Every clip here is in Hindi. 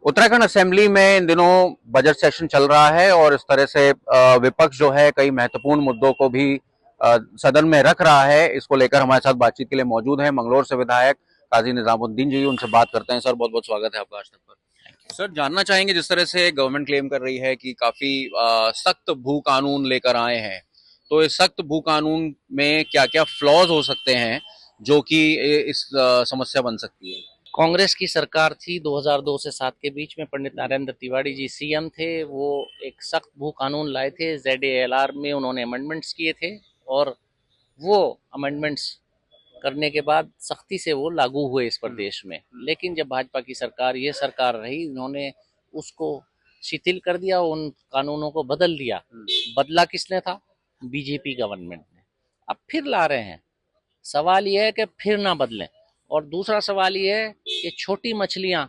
उत्तराखंड असेंबली में इन दिनों बजट सेशन चल रहा है और इस तरह से विपक्ष जो है कई महत्वपूर्ण मुद्दों को भी सदन में रख रहा है। इसको लेकर हमारे साथ बातचीत के लिए मौजूद हैं मंगलौर से विधायक काजी निजामुद्दीन जी। उनसे बात करते हैं। सर, बहुत बहुत स्वागत है आपका आज तक पर। सर, जानना चाहेंगे, जिस तरह से गवर्नमेंट क्लेम कर रही है कि काफी सख्त भू कानून लेकर आए हैं, तो इस सख्त भू कानून में क्या क्या फ्लॉज हो सकते हैं जो कि इस समस्या बन सकती है। कांग्रेस की सरकार थी 2002 से 7 के बीच में। पंडित नरेंद्र तिवारी जी सीएम थे। वो एक सख्त भू कानून लाए थे। ZALR में उन्होंने अमेंडमेंट्स किए थे और वो अमेंडमेंट्स करने के बाद सख्ती से वो लागू हुए इस प्रदेश में। लेकिन जब भाजपा की सरकार ये सरकार रही, उन्होंने उसको शिथिल कर दिया, उन कानूनों को बदल दिया। बदला किसने था? बीजेपी गवर्नमेंट ने। अब फिर ला रहे हैं। सवाल यह है कि फिर ना बदलें। और दूसरा सवाल ये है कि छोटी मछलियां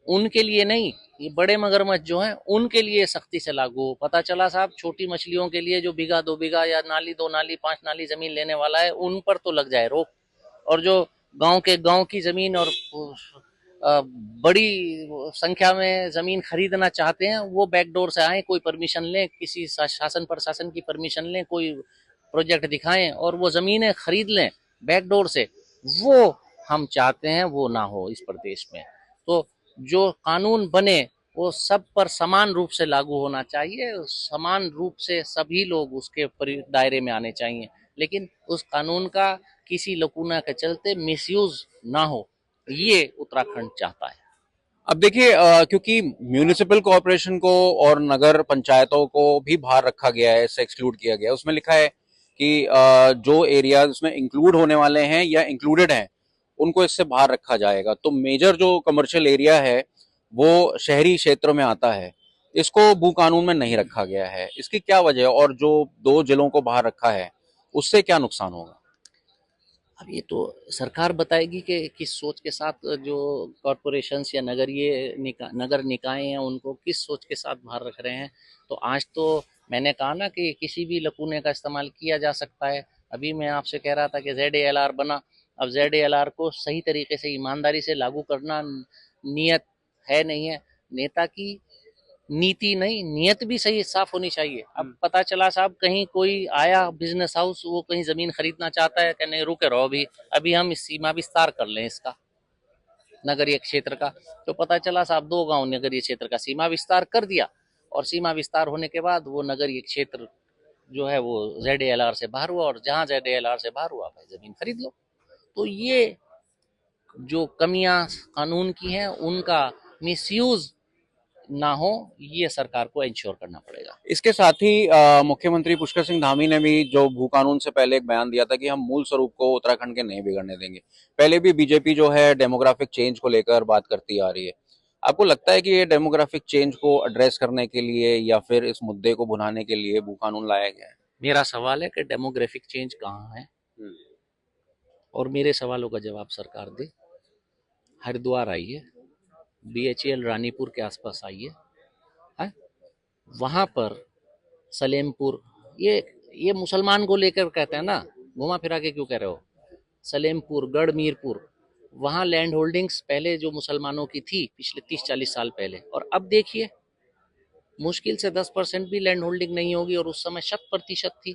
उनके लिए नहीं, ये बड़े मगरमच्छ जो हैं उनके लिए सख्ती से लागू हो। पता चला साहब, छोटी मछलियों के लिए जो बीघा 2 बीघा या नाली 2 नाली 5 नाली जमीन लेने वाला है, उन पर तो लग जाए रोक। और जो गांव की जमीन और बड़ी संख्या में जमीन खरीदना चाहते हैं, वो बैकडोर से आए, कोई परमिशन लें, किसी शासन प्रशासन की परमिशन लें, कोई प्रोजेक्ट दिखाएं और वो जमीनें खरीद लें बैकडोर से। वो हम चाहते हैं वो ना हो इस प्रदेश में। तो जो कानून बने वो सब पर समान रूप से लागू होना चाहिए, समान रूप से सभी लोग उसके दायरे में आने चाहिए। लेकिन उस कानून का किसी लकूना के चलते मिसयूज ना हो, ये उत्तराखंड चाहता है। अब देखिए, क्योंकि म्यूनिसिपल कॉरपोरेशन को और नगर पंचायतों को भी बाहर रखा गया है, इससे एक्सक्लूड किया गया है। उसमें लिखा है कि जो एरिया उसमें इंक्लूड होने वाले हैं या इंक्लूडेड हैं, उनको इससे बाहर रखा जाएगा। तो मेजर जो कमर्शियल एरिया है वो शहरी क्षेत्रों में आता है, इसको भू कानून में नहीं रखा गया है। इसकी क्या वजह है? और जो 2 जिलों को बाहर रखा है उससे क्या नुकसान होगा? अब ये तो सरकार बताएगी कि किस सोच के साथ जो कॉरपोरेशंस या नगर निकाय हैं उनको किस सोच के साथ बाहर रख रहे हैं। तो आज तो मैंने कहा ना कि किसी भी लकूने का इस्तेमाल किया जा सकता है। अभी मैं आपसे कह रहा था कि ZALR बना। अब ZALR को सही तरीके से ईमानदारी से लागू करना नियत है नहीं है नेता की। नीति नहीं, नियत भी सही साफ होनी चाहिए। अब पता चला साहब, कहीं कोई आया बिजनेस हाउस, वो कहीं जमीन खरीदना चाहता है कि नहीं, रुके रहो, अभी अभी हम इस सीमा विस्तार कर लें इसका, नगरीय क्षेत्र का। तो पता चला साहब, 2 गांव नगरीय क्षेत्र का सीमा विस्तार कर दिया और सीमा विस्तार होने के बाद वो नगरीय क्षेत्र जो है वो ZALR से बाहर हुआ, और जहां ZALR से बाहर हुआ भाई जमीन खरीद लो। तो ये जो कमियां कानून की हैं उनका मिसयूज ना हो, ये सरकार को इंश्योर करना पड़ेगा। इसके साथ ही मुख्यमंत्री पुष्कर सिंह धामी ने भी जो भू कानून से पहले एक बयान दिया था कि हम मूल स्वरूप को उत्तराखंड के नहीं बिगड़ने देंगे। पहले भी बीजेपी जो है डेमोग्राफिक चेंज को लेकर बात करती आ रही है। आपको लगता है कि ये डेमोग्राफिक चेंज को एड्रेस करने के लिए या फिर इस मुद्दे को भुनाने के लिए भू कानून लाया गया है? मेरा सवाल है कि डेमोग्राफिक चेंज कहाँ है, और मेरे सवालों का जवाब सरकार दे। हरिद्वार आइए, BHEL रानीपुर के आसपास आइए, है वहां पर सलेमपुर, ये मुसलमान को लेकर कहते हैं ना, घुमा फिरा के क्यों कह रहे हो? सलेमपुर, गढ़मीरपुर, वहां लैंड होल्डिंग्स पहले जो मुसलमानों की थी पिछले 30-40 साल पहले, और अब देखिए मुश्किल से 10% भी लैंड होल्डिंग नहीं होगी, और उस समय 100% थी।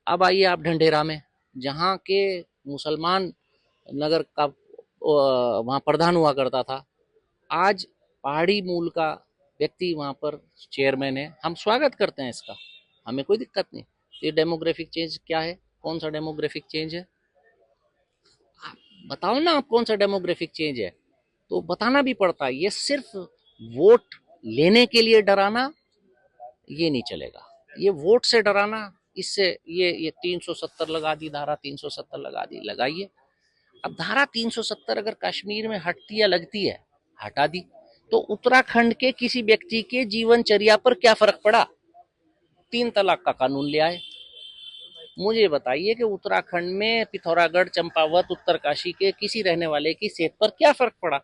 अब आइए आप ढंढेरा में, जहाँ के मुसलमान नगर का वहाँ प्रधान हुआ करता था, आज पहाड़ी मूल का व्यक्ति वहाँ पर चेयरमैन है। हम स्वागत करते हैं इसका, हमें कोई दिक्कत नहीं। ये डेमोग्राफिक चेंज क्या है? कौन सा डेमोग्राफिक चेंज है? आप बताओ ना, आप कौन सा डेमोग्राफिक चेंज है? तो बताना भी पड़ता है। ये सिर्फ वोट लेने के लिए डराना ये नहीं चलेगा। ये वोट से डराना, इससे ये 370 लगा दी, धारा 370 लगा दी, लगाइए। अब धारा 370 अगर कश्मीर में हटती या लगती है, हटा दी, तो उत्तराखंड के किसी व्यक्ति के जीवनचर्या पर क्या फर्क पड़ा? 3 तलाक का कानून ले आए। मुझे बताइए कि उत्तराखंड में पिथौरागढ़, चंपावत, उत्तरकाशी के किसी रहने वाले की सेहत पर क्या फर्क पड़ा?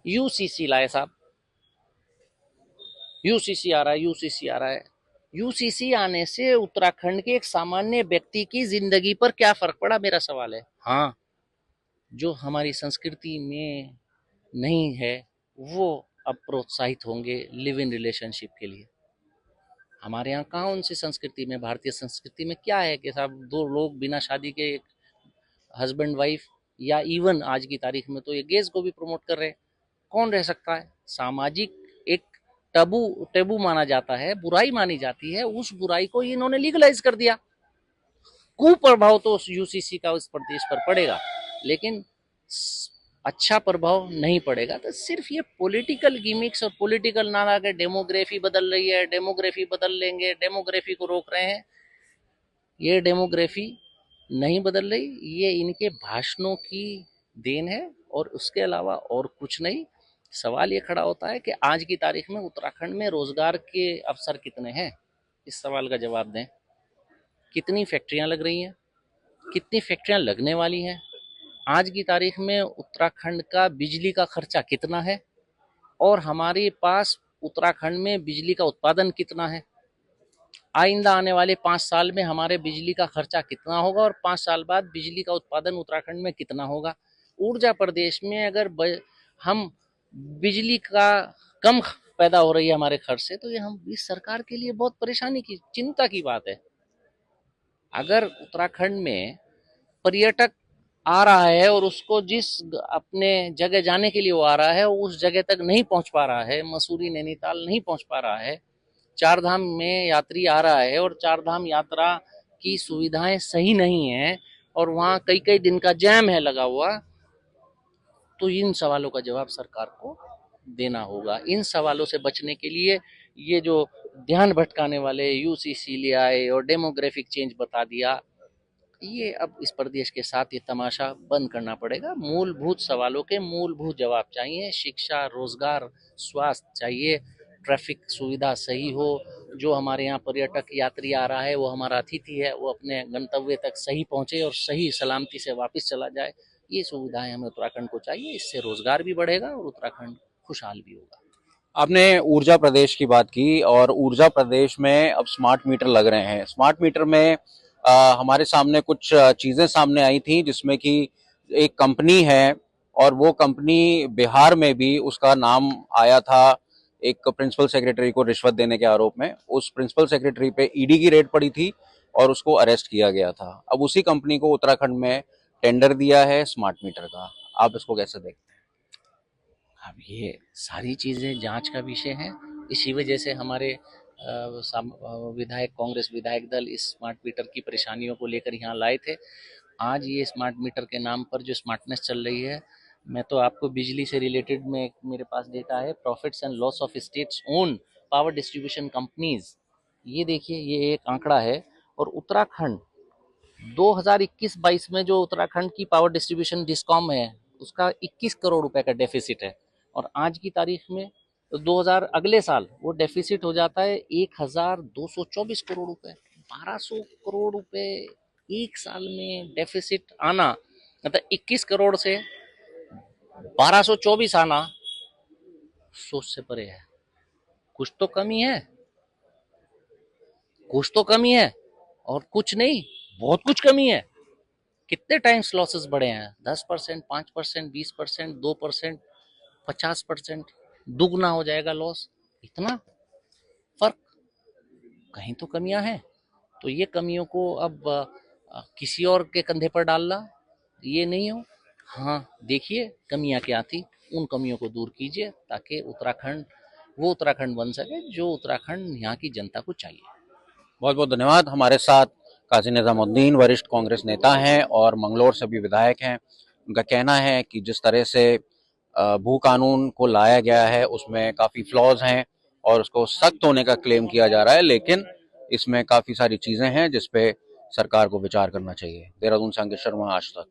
UCC लाए साहब, UCC आ रहा है, UCC आ रहा है। UCC आने से उत्तराखंड के एक सामान्य व्यक्ति की जिंदगी पर क्या फर्क पड़ा, मेरा सवाल है। हाँ, जो हमारी संस्कृति में नहीं है वो अब प्रोत्साहित होंगे लिव इन रिलेशनशिप के लिए। हमारे यहाँ कौन सी संस्कृति में, भारतीय संस्कृति में क्या है कि साहब दो लोग बिना शादी के, हस्बैंड वाइफ, या इवन आज की तारीख में तो ये गेज को भी प्रमोट कर रहे हैं। कौन रह सकता है? सामाजिक एक टबू टेबू माना जाता है, बुराई मानी जाती है, उस बुराई को इन्होंने लीगलाइज कर दिया। कुप्रभाव तो यूसीसी का उस प्रदेश पर पड़ेगा, लेकिन अच्छा प्रभाव नहीं पड़ेगा। तो सिर्फ ये पॉलिटिकल गिमिक्स और पॉलिटिकल नारा के डेमोग्राफी बदल रही है, डेमोग्राफी बदल लेंगे, डेमोग्राफी को रोक रहे हैं, ये डेमोग्राफी नहीं बदल रही, ये इनके भाषणों की देन है और उसके अलावा और कुछ नहीं। सवाल ये खड़ा होता है कि आज की तारीख में उत्तराखंड में रोजगार के अवसर कितने हैं? इस सवाल का जवाब दें। कितनी फैक्ट्रियां लग रही हैं? कितनी फैक्ट्रियां लगने वाली हैं? आज की तारीख में उत्तराखंड का बिजली का खर्चा कितना है और हमारे पास उत्तराखंड में बिजली का उत्पादन कितना है? आइंदा आने वाले 5 साल में हमारे बिजली का खर्चा कितना होगा और 5 साल बाद बिजली का उत्पादन उत्तराखंड में कितना होगा? ऊर्जा प्रदेश में अगर हम बिजली का कम पैदा हो रही है हमारे खर्च से, तो ये हम इस सरकार के लिए बहुत परेशानी की, चिंता की बात है। अगर उत्तराखंड में पर्यटक आ रहा है और उसको जिस अपने जगह जाने के लिए वो आ रहा है उस जगह तक नहीं पहुंच पा रहा है, मसूरी नैनीताल नहीं पहुंच पा रहा है, चार धाम में यात्री आ रहा है और चार धाम यात्रा की सुविधाएं सही नहीं है और वहाँ कई कई दिन का जैम है लगा हुआ, तो इन सवालों का जवाब सरकार को देना होगा। इन सवालों से बचने के लिए ये जो ध्यान भटकाने वाले यूसीसी ले आए और डेमोग्राफिक चेंज बता दिया, ये अब इस प्रदेश के साथ ये तमाशा बंद करना पड़ेगा। मूलभूत सवालों के मूलभूत जवाब चाहिए। शिक्षा, रोजगार, स्वास्थ्य चाहिए, ट्रैफिक सुविधा सही हो, जो हमारे यहाँ पर्यटक यात्री आ रहा है वो हमारा अतिथि है, वो अपने गंतव्य तक सही पहुंचे और सही सलामती से वापस चला जाए। ये सुविधाएं हमें उत्तराखंड को चाहिए। इससे रोजगार भी बढ़ेगा और उत्तराखंड खुशहाल भी होगा। आपने ऊर्जा प्रदेश की बात की और ऊर्जा प्रदेश में अब स्मार्ट मीटर लग रहे हैं। स्मार्ट मीटर में हमारे सामने कुछ चीजें सामने आई थी जिसमें कि एक कंपनी है और वो कंपनी बिहार में भी उसका नाम आया था एक प्रिंसिपल सेक्रेटरी को रिश्वत देने के आरोप में। उस प्रिंसिपल सेक्रेटरी पे ईडी की रेड पड़ी थी और उसको अरेस्ट किया गया था। अब उसी कंपनी को उत्तराखंड में टेंडर दिया है स्मार्ट मीटर का। आप इसको कैसे देखते हैं? अब ये सारी चीज़ें जांच का विषय है। इसी वजह से हमारे विधायक, कांग्रेस विधायक दल इस स्मार्ट मीटर की परेशानियों को लेकर यहाँ लाए थे। आज ये स्मार्ट मीटर के नाम पर जो स्मार्टनेस चल रही है, मैं तो आपको बिजली से रिलेटेड में मेरे पास डेटा है, profits and loss of states own power distribution companies, ये देखिए, ये एक आंकड़ा है। और उत्तराखंड 2021-22 में जो उत्तराखंड की पावर डिस्ट्रीब्यूशन डिस्कॉम है उसका 21 करोड़ रुपए का डेफिसिट है और आज की तारीख में 2000 अगले साल वो डेफिसिट हो जाता है 1224 करोड़ रुपए। 1200 करोड़ रुपए एक साल में डेफिसिट आना, मतलब 21 करोड़ से 1224 आना सोच से परे है। कुछ तो कमी है, कुछ तो कमी है और कुछ नहीं, बहुत कुछ कमी है। कितने टाइम्स लॉसेस बढ़े हैं? 10%, 5%, 20%, 2%, 50%, दुगना हो जाएगा लॉस। इतना फर्क, कहीं तो कमियां हैं। तो ये कमियों को अब किसी और के कंधे पर डालना ये नहीं हो। हाँ, देखिए कमियां क्या थी, उन कमियों को दूर कीजिए ताकि उत्तराखंड वो उत्तराखंड बन सके जो उत्तराखंड यहाँ की जनता को चाहिए। बहुत बहुत धन्यवाद। हमारे साथ काजी निजामुद्दीन वरिष्ठ कांग्रेस नेता हैं और मंगलौर से भी विधायक हैं। उनका कहना है कि जिस तरह से भू कानून को लाया गया है उसमें काफी फ्लॉज हैं और उसको सख्त होने का क्लेम किया जा रहा है, लेकिन इसमें काफी सारी चीजें हैं जिसपे सरकार को विचार करना चाहिए। देहरादून से अंकित शर्मा, आज तक।